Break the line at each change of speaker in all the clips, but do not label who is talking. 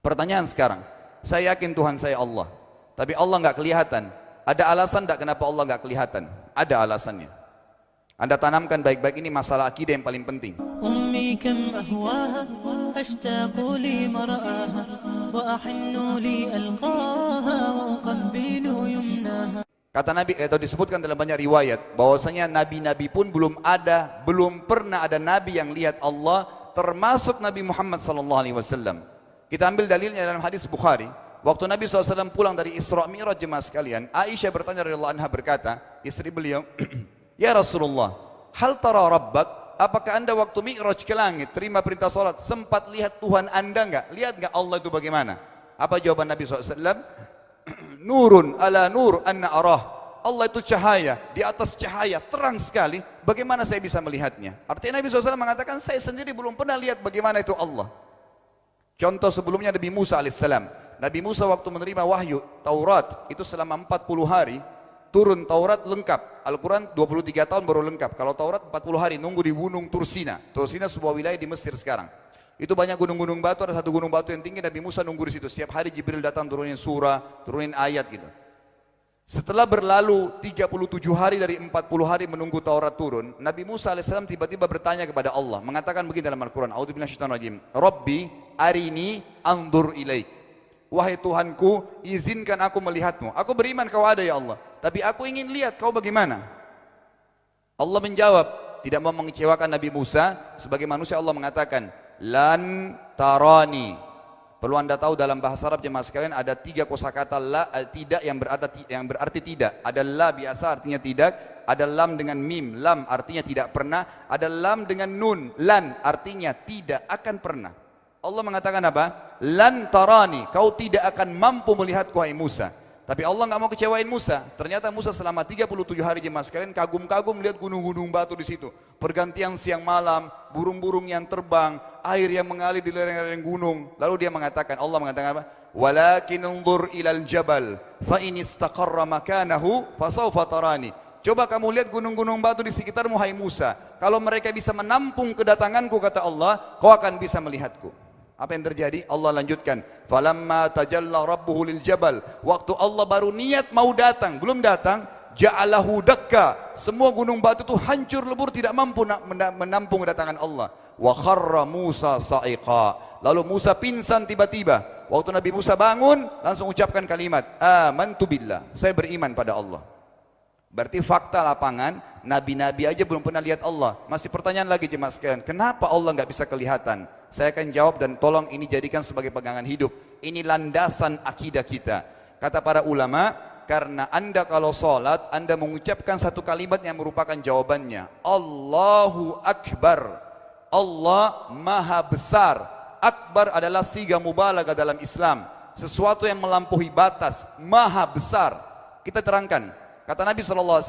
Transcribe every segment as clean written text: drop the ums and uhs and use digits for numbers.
Pertanyaan sekarang, saya yakin Tuhan saya Allah, tapi Allah nggak kelihatan. Ada alasan tidak kenapa Allah nggak kelihatan? Ada alasannya. Anda tanamkan baik-baik, ini masalah akidah yang paling penting.
أمي كم أهواها أشتاق لمرآها وأحن لألقاها وأقبل يمناها.
Kata Nabi, atau disebutkan dalam banyak riwayat, bahwasanya nabi-nabi pun belum pernah ada nabi yang lihat Allah, termasuk Nabi Muhammad SAW. Kita ambil dalilnya dalam hadis Bukhari. Waktu Nabi SAW pulang dari Isra Mi'raj, jemaah sekalian, Aisyah bertanya radhiyallahu anha, berkata, istri beliau, ya Rasulullah, hal tara rabbak? Apakah anda waktu Mi'raj ke langit, terima perintah salat, sempat lihat Tuhan anda enggak? Lihat enggak Allah itu bagaimana? Apa jawaban Nabi SAW? Nurun ala nur anna arah. Allah itu cahaya, di atas cahaya, terang sekali. Bagaimana saya bisa melihatnya? Artinya Nabi SAW mengatakan, saya sendiri belum pernah lihat bagaimana itu Allah. Contoh sebelumnya Nabi Musa alaihissalam. Nabi Musa waktu menerima wahyu Taurat itu selama 40 hari turun Taurat lengkap. Al-Quran 23 tahun baru lengkap. Kalau Taurat 40 hari nunggu di gunung Tursina. Tursina sebuah wilayah di Mesir sekarang. Itu banyak gunung-gunung batu, ada satu gunung batu yang tinggi, Nabi Musa nunggu di situ. Setiap hari Jibril datang turunin surah, turunin ayat gitu. Setelah berlalu 37 hari dari 40 hari menunggu Taurat turun, Nabi Musa alaihissalam tiba-tiba bertanya kepada Allah, mengatakan begini dalam Al-Quran, A'udzubillahiminasyaitonirrajim, Rabbi arini anzur ilaik. Wahai Tuhanku, izinkan aku melihatmu. Aku beriman kau ada ya Allah, tapi aku ingin lihat kau bagaimana. Allah menjawab, tidak mau mengecewakan Nabi Musa, sebagai manusia Allah mengatakan, lan tarani. Perlu anda tahu dalam bahasa Arab jemaah sekalian ada 3 kosakata la, tidak yang berarti tidak. Ada la biasa artinya tidak, ada lam dengan mim, lam artinya tidak pernah, ada lam dengan nun, lan artinya tidak akan pernah. Allah mengatakan apa? Lan tarani, kau tidak akan mampu melihatku hai Musa. Tapi Allah nggak mau kecewain Musa. Ternyata Musa selama 37 hari jemaah sekalian kagum-kagum melihat gunung-gunung batu di situ. Pergantian siang malam, burung-burung yang terbang, air yang mengalir di lereng-lereng gunung. Lalu dia mengatakan, Allah mengatakan apa? Walakin unzur ilal jabal fa in istaqarra makanahu fasawfa tarani. Coba kamu lihat gunung-gunung batu di sekitarmu hai Musa. Kalau mereka bisa menampung kedatanganku, kata Allah, kau akan bisa melihatku. Apa yang terjadi? Allah lanjutkan, falamma tajalla rabbuhu lil jabal. Waktu Allah baru niat mau datang, belum datang, ja'alahu dakka. Semua gunung batu itu hancur lebur, tidak mampu menampung kedatangan Allah. Wa kharra Musa sa'iqa. Lalu Musa pingsan tiba-tiba. Waktu Nabi Musa bangun, langsung ucapkan kalimat, amantu billah. Saya beriman pada Allah. Berarti fakta lapangan, nabi-nabi aja belum pernah lihat Allah. Masih pertanyaan lagi jemaah sekalian, kenapa Allah nggak bisa kelihatan? Saya akan jawab dan tolong ini jadikan sebagai pegangan hidup. Ini landasan akidah kita. Kata para ulama, karena anda kalau sholat, anda mengucapkan satu kalimat yang merupakan jawabannya. Allahu Akbar. Allah Maha Besar. Akbar adalah siga mubalaghah dalam Islam. Sesuatu yang melampaui batas, Maha Besar. Kita terangkan. Kata Nabi SAW,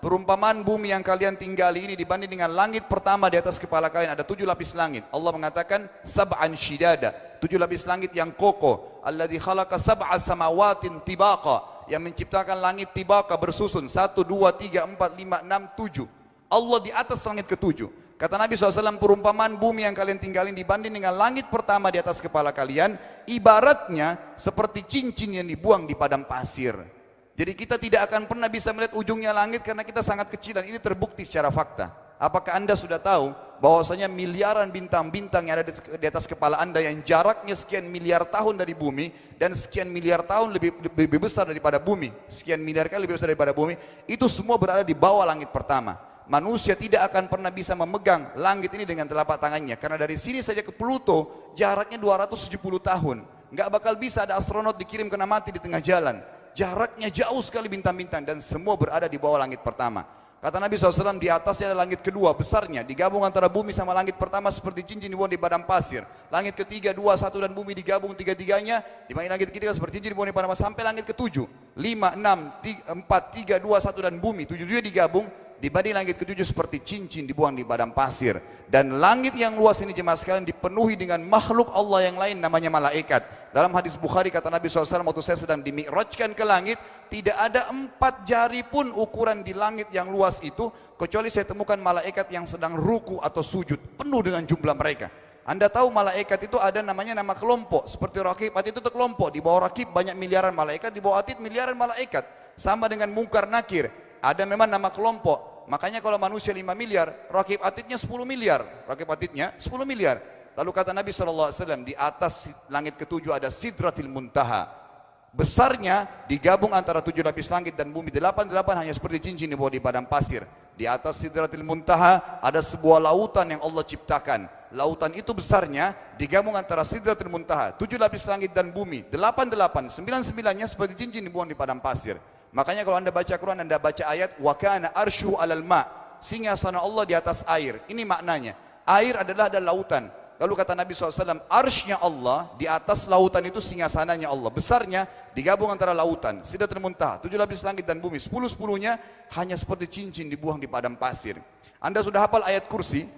perumpamaan bumi yang kalian tinggali ini dibanding dengan langit pertama di atas kepala kalian ada 7 lapis langit. Allah mengatakan sab'an shidada, 7 lapis langit yang kokoh. Alladzi khalaqa sab'a samawatin tibaqa, yang menciptakan langit tibaqa bersusun 1, 2, 3, 4, 5, 6, 7. Allah di atas langit ke-7. Kata Nabi SAW, perumpamaan bumi yang kalian tinggalin dibanding dengan langit pertama di atas kepala kalian, ibaratnya seperti cincin yang dibuang di padang pasir. Jadi kita tidak akan pernah bisa melihat ujungnya langit karena kita sangat kecil, dan ini terbukti secara fakta. Apakah anda sudah tahu bahwasanya miliaran bintang-bintang yang ada di atas kepala anda yang jaraknya sekian miliar tahun dari bumi dan sekian miliar tahun lebih besar daripada bumi, sekian miliar kali lebih besar daripada bumi, itu semua berada di bawah langit pertama. Manusia tidak akan pernah bisa memegang langit ini dengan telapak tangannya karena dari sini saja ke Pluto jaraknya 270 tahun. Nggak bakal bisa ada astronot dikirim kena mati di tengah jalan. Jaraknya jauh sekali bintang-bintang dan semua berada di bawah langit pertama. Kata Nabi SAW, di atasnya ada langit kedua besarnya, digabung antara bumi sama langit pertama seperti cincin dibuang di padang pasir. Langit ketiga, 2, 1 dan bumi digabung tiga-tiganya, dibanding langit ketiga seperti cincin dibuang di padang pasir, sampai langit ke-7, 5, 6, 4, 3, 2, 1 dan bumi, 7 digabung, dibanding langit ke-7 seperti cincin dibuang di padang pasir. Dan langit yang luas ini jemaah sekalian dipenuhi dengan makhluk Allah yang lain namanya malaikat. Dalam hadis Bukhari kata Nabi SAW, waktu saya sedang dimi'rajkan ke langit, tidak ada 4 jari pun ukuran di langit yang luas itu, kecuali saya temukan malaikat yang sedang ruku atau sujud, penuh dengan jumlah mereka. Anda tahu malaikat itu ada namanya nama kelompok. Seperti Raqib, Atid itu kelompok. Di bawah Raqib banyak miliaran malaikat, di bawah Atid miliaran malaikat. Sama dengan Munkar Nakir. Ada memang nama kelompok. Makanya kalau manusia 5 miliar, Raqib Atidnya 10 miliar. Raqib Atidnya 10 miliar. Lalu kata Nabi SAW, di atas langit ketujuh ada Sidratil Muntaha. Besarnya digabung antara 7 lapis langit dan bumi. 8 hanya seperti cincin di bawah di padang pasir. Di atas Sidratil Muntaha ada sebuah lautan yang Allah ciptakan. Lautan itu besarnya digabung antara Sidratil Muntaha, 7 lapis langit dan bumi. 8, 9-9-nya seperti cincin dibuang di padang pasir. Makanya kalau Anda baca Quran, Anda baca ayat wa kana arsyu 'alal ma'. Singgasana Allah di atas air. Ini maknanya. Air adalah ada lautan. Lalu kata Nabi SAW, arsy-nya Allah di atas lautan itu singgasananya Allah. Besarnya digabung antara lautan, Sidratul Muntaha, 7 lapis langit dan bumi. 10-10-nya hanya seperti cincin dibuang di padang pasir. Anda sudah hafal ayat kursi?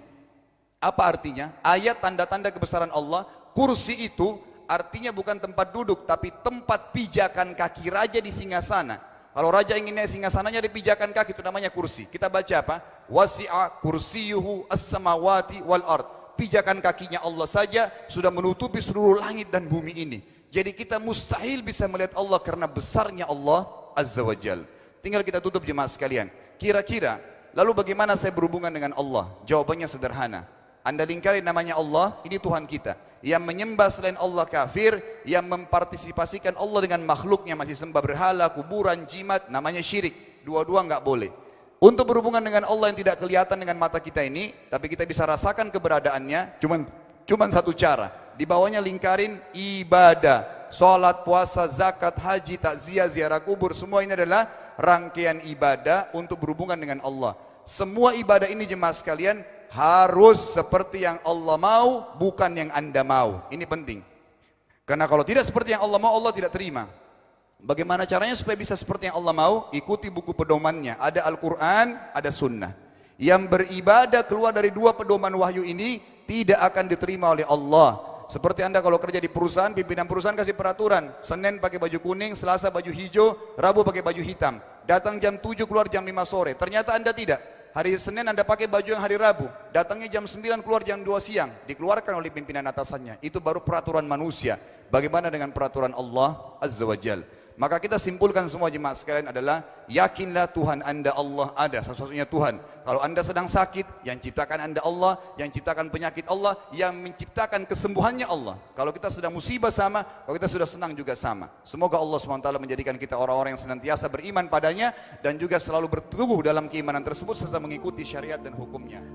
Apa artinya? Ayat tanda-tanda kebesaran Allah. Kursi itu artinya bukan tempat duduk, tapi tempat pijakan kaki raja di singgasana. Kalau raja ingin naik singgasananya di pijakan kaki, itu namanya kursi. Kita baca apa? Wasi'a kursiyuhu as-samawati wal ard. Pijakan kakinya Allah saja sudah menutupi seluruh langit dan bumi ini. Jadi kita mustahil bisa melihat Allah karena besarnya Allah Azza wa Jal. Tinggal kita tutup jemaah sekalian. Kira-kira, lalu bagaimana saya berhubungan dengan Allah? Jawabannya sederhana. Anda lingkari namanya Allah, ini Tuhan kita. Yang menyembah selain Allah kafir, yang mempartisipasikan Allah dengan makhluknya, masih sembah berhala, kuburan, jimat, namanya syirik. Dua-dua enggak boleh. Untuk berhubungan dengan Allah yang tidak kelihatan dengan mata kita ini, tapi kita bisa rasakan keberadaannya, cuman satu cara. Di bawahnya lingkarin ibadah. Salat, puasa, zakat, haji, takziah, ziarah kubur, semua ini adalah rangkaian ibadah untuk berhubungan dengan Allah. Semua ibadah ini jemaah sekalian harus seperti yang Allah mau, bukan yang Anda mau. Ini penting. Karena kalau tidak seperti yang Allah mau, Allah tidak terima. Bagaimana caranya supaya bisa seperti yang Allah mau? Ikuti buku pedomannya. Ada Al-Quran, ada Sunnah. Yang beribadah keluar dari 2 pedoman wahyu ini tidak akan diterima oleh Allah. Seperti Anda kalau kerja di perusahaan, pimpinan perusahaan kasih peraturan. Senin pakai baju kuning, Selasa baju hijau, Rabu pakai baju hitam. Datang jam 7, keluar jam 5 sore. Ternyata Anda tidak. Hari Senin Anda pakai baju yang hari Rabu. Datangnya jam 9, keluar jam 2 siang. Dikeluarkan oleh pimpinan atasannya. Itu baru peraturan manusia. Bagaimana dengan peraturan Allah Azza wa Jal? Maka kita simpulkan semua jemaah sekalian adalah yakinlah Tuhan Anda Allah ada, satu-satunya Tuhan. Kalau Anda sedang sakit, yang ciptakan Anda Allah, yang ciptakan penyakit Allah, yang menciptakan kesembuhannya Allah. Kalau kita sedang musibah sama, kalau kita sudah senang juga sama. Semoga Allah SWT menjadikan kita orang-orang yang senantiasa beriman padanya dan juga selalu berteguh dalam keimanan tersebut serta mengikuti syariat dan hukumnya.